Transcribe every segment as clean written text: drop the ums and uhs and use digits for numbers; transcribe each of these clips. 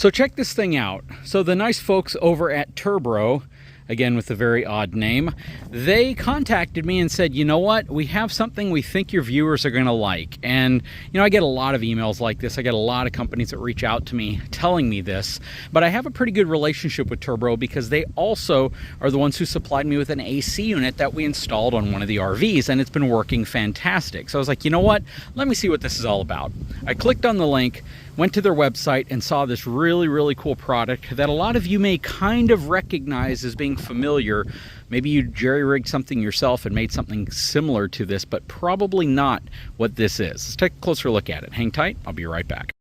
So check this thing out. So the nice folks over at Turbro, again with a very odd name, they contacted me and said, you know what, we have something we think your viewers are going to like. And you know, I get a lot of emails like this. I get a lot of companies that reach out to me telling me this, but I have a pretty good relationship with Turbro because they also are the ones who supplied me with an AC unit that we installed on one of the RVs, and it's been working fantastic. So I was like, you know what, let me see what this is all about. I clicked on the link, went to their website, and saw this really cool product that a lot of you may kind of recognize as being familiar. Maybe you jerry-rigged something yourself and made something similar to this, but probably not what this is. Let's take a closer look at it. Hang tight, I'll be right back.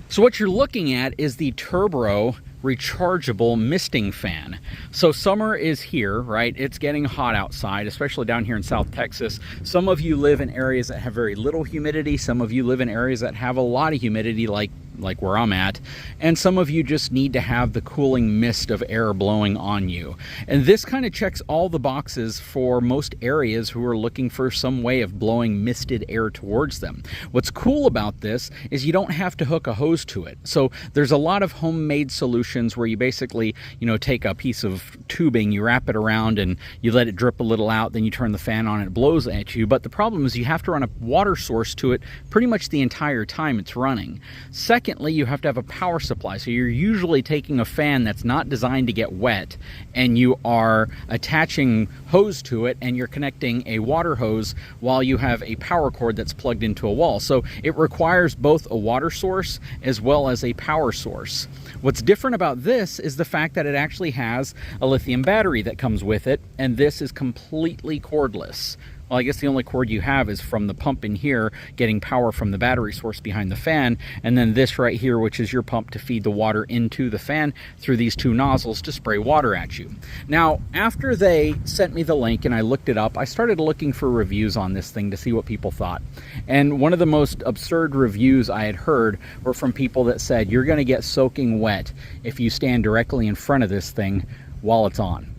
So what you're looking at is the Turbro rechargeable misting fan. So summer is here, right? It's getting hot outside, especially down here in South Texas. Some of you live in areas that have very little humidity. Some of you live in areas that have a lot of humidity, like where I'm at, and some of you just need to have the cooling mist of air blowing on you. And this kind of checks all the boxes for most areas who are looking for some way of blowing misted air towards them. What's cool about this is you don't have to hook a hose to it. So there's a lot of homemade solutions where you basically, you know, take a piece of tubing, you wrap it around and you let it drip a little out, then you turn the fan on and it blows at you. But the problem is you have to run a water source to it pretty much the entire time it's running. Secondly, you have to have a power supply. So you're usually taking a fan that's not designed to get wet and you are attaching hose to it and you're connecting a water hose while you have a power cord that's plugged into a wall. So it requires both a water source as well as a power source. What's different about this is the fact that it actually has a lithium battery that comes with it, and this is completely cordless. Well, I guess the only cord you have is from the pump in here, getting power from the battery source behind the fan, and then this right here, which is your pump to feed the water into the fan through these two nozzles to spray water at you. Now, after they sent me the link and I looked it up, I started looking for reviews on this thing to see what people thought. And one of the most absurd reviews I had heard were from people that said, you're going to get soaking wet if you stand directly in front of this thing while it's on.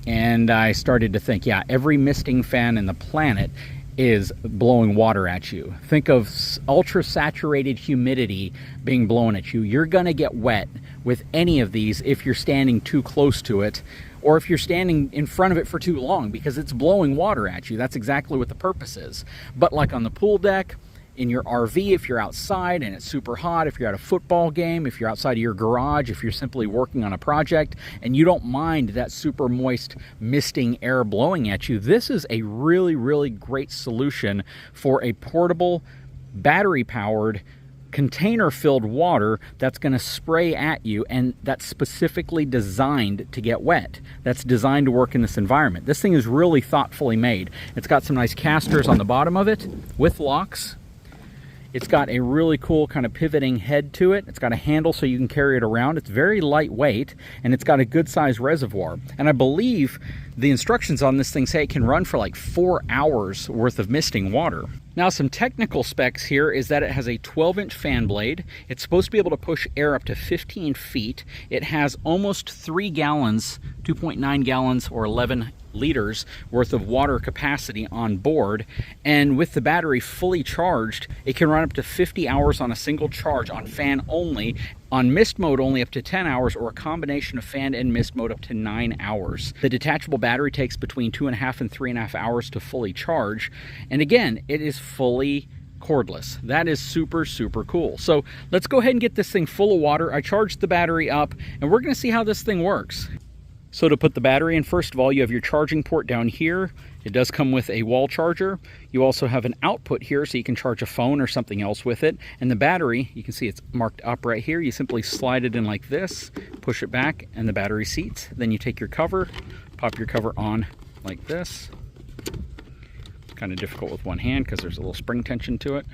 And I started to think, yeah, every misting fan in the planet is blowing water at you. Think of ultra saturated humidity being blown at you. You're gonna get wet with any of these if you're standing too close to it, or if you're standing in front of it for too long, because it's blowing water at you. That's exactly what the purpose is. But like on the pool deck, in your RV, if you're outside and it's super hot, if you're at a football game, if you're outside of your garage, if you're simply working on a project and you don't mind that super moist misting air blowing at you, this is a really great solution for a portable, battery-powered, container-filled water that's going to spray at you, and that's specifically designed to get wet. That's designed to work in this environment. This thing is really thoughtfully made. It's got some nice casters on the bottom of it with locks. It's got a really cool kind of pivoting head to it. It's got a handle so you can carry it around. It's very lightweight, and it's got a good sized reservoir. And I believe the instructions on this thing say it can run for like 4 hours worth of misting water. Now, some technical specs here is that it has a 12-inch fan blade. It's supposed to be able to push air up to 15 feet. It has almost 3 gallons, 2.9 gallons or 11 liters worth of water capacity on board, and with the battery fully charged, it can run up to 50 hours on a single charge on fan only, on mist mode only up to 10 hours, or a combination of fan and mist mode up to 9 hours. The detachable battery takes between 2.5 and 3.5 hours to fully charge, and again, it is fully cordless. That is super cool. So let's go ahead and get this thing full of water. I charged the battery up, and we're going to see how this thing works. So to put the battery in, first of all, you have your charging port down here. It does come with a wall charger. You also have an output here so you can charge a phone or something else with it. And the battery, you can see it's marked up right here. You simply slide it in like this, push it back, and the battery seats. Then you take your cover, pop your cover on like this. It's kind of difficult with one hand because there's a little spring tension to it.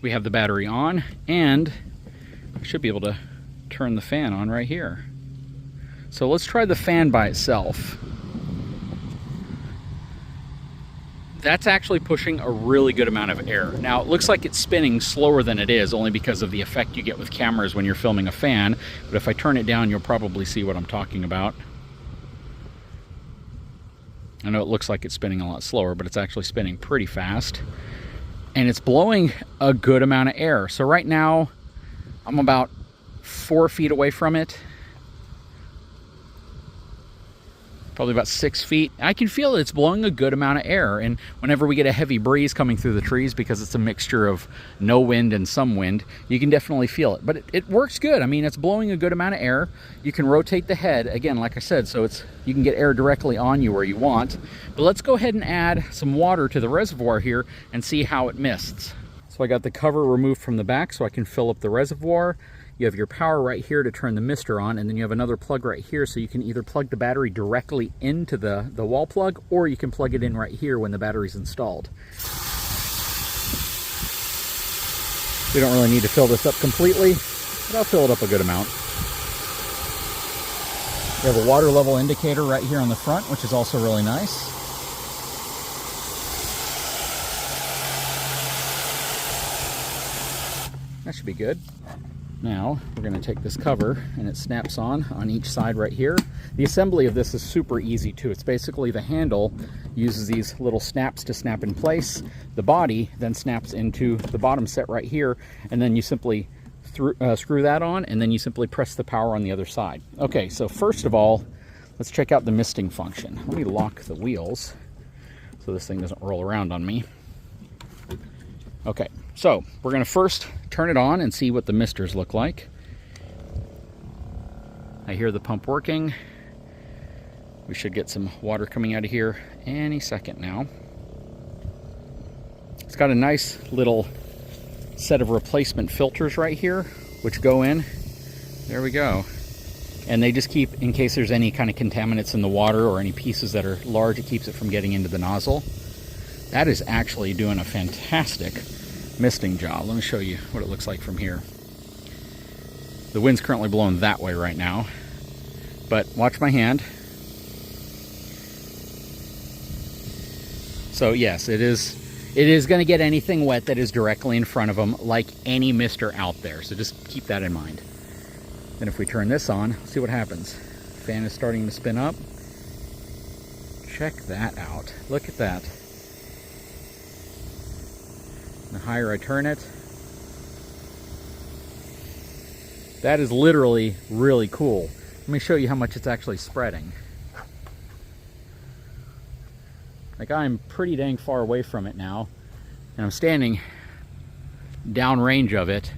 We have the battery on, and I should be able to turn the fan on right here. So let's try the fan by itself. That's actually pushing a really good amount of air. Now, it looks like it's spinning slower than it is, only because of the effect you get with cameras when you're filming a fan. But if I turn it down, you'll probably see what I'm talking about. I know it looks like it's spinning a lot slower, but it's actually spinning pretty fast. And it's blowing a good amount of air. So right now, I'm about 4 feet away from it. Probably about 6 feet. I can feel it's blowing a good amount of air, and whenever we get a heavy breeze coming through the trees, because it's a mixture of no wind and some wind, you can definitely feel it. But it works good. I mean, it's blowing a good amount of air. You can rotate the head, again, like I said, so you can get air directly on you where you want. But let's go ahead and add some water to the reservoir here and see how it mists. So I got the cover removed from the back so I can fill up the reservoir. You have your power right here to turn the mister on, and then you have another plug right here, so you can either plug the battery directly into the wall plug, or you can plug it in right here when the battery's installed. We don't really need to fill this up completely, but I'll fill it up a good amount. We have a water level indicator right here on the front, which is also really nice. That should be good. Now, we're going to take this cover, and it snaps on each side right here. The assembly of this is super easy too. It's basically the handle uses these little snaps to snap in place. The body then snaps into the bottom set right here, and then you simply screw that on, and then you simply press the power on the other side. Okay, so first of all, let's check out the misting function. Let me lock the wheels so this thing doesn't roll around on me. Okay, so we're going to first turn it on and see what the misters look like. I hear the pump working. We should get some water coming out of here any second now. It's got a nice little set of replacement filters right here, which go in. There we go. And they just keep, in case there's any kind of contaminants in the water or any pieces that are large, it keeps it from getting into the nozzle. That is actually doing a fantastic misting job. Let me show you what it looks like from here. The wind's currently blowing that way right now, but watch my hand. So yes, it is going to get anything wet that is directly in front of them, like any mister out there. So just keep that in mind. Then if we turn this on, see what happens. Fan is starting to spin up. Check that out. Look at that. The higher I turn it, that is literally really cool. Let me show you how much it's actually spreading. Like, I'm pretty dang far away from it now, and I'm standing downrange of it,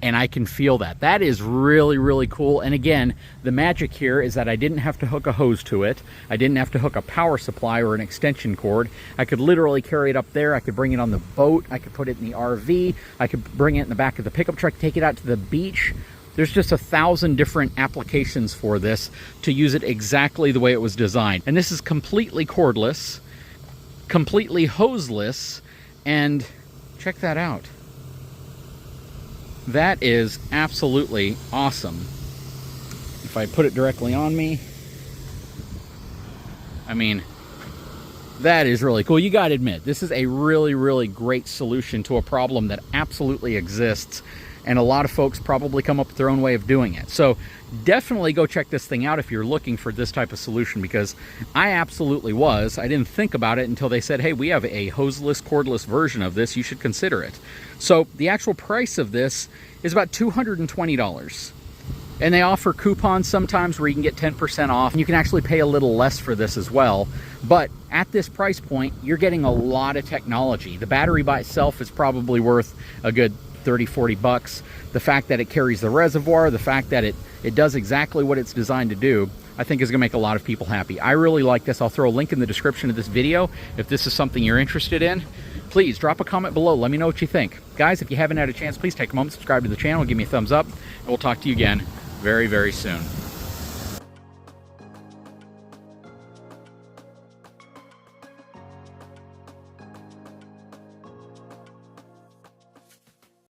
and I can feel that. That is really, really cool. And again, the magic here is that I didn't have to hook a hose to it. I didn't have to hook a power supply or an extension cord. I could literally carry it up there. I could bring it on the boat. I could put it in the RV. I could bring it in the back of the pickup truck, take it out to the beach. There's just 1,000 different applications for this to use it exactly the way it was designed. And this is completely cordless, completely hoseless, and check that out. That is absolutely awesome. If I put it directly on me, I mean, that is really cool. You gotta admit, this is a really, really great solution to a problem that absolutely exists, and a lot of folks probably come up with their own way of doing it. So definitely go check this thing out if you're looking for this type of solution, because I absolutely was. I didn't think about it until they said, hey, we have a hoseless, cordless version of this. You should consider it. So the actual price of this is about $220. And they offer coupons sometimes where you can get 10% off. And you can actually pay a little less for this as well. But at this price point, you're getting a lot of technology. The battery by itself is probably worth a good 30, 40 bucks. The fact that it carries the reservoir, the fact that it does exactly what it's designed to do, I think is gonna make a lot of people happy. I really like this. I'll throw a link in the description of this video. If this is something you're interested in, please drop a comment below. Let me know what you think. Guys, if you haven't had a chance, please take a moment, subscribe to the channel, give me a thumbs up, and we'll talk to you again very, very soon.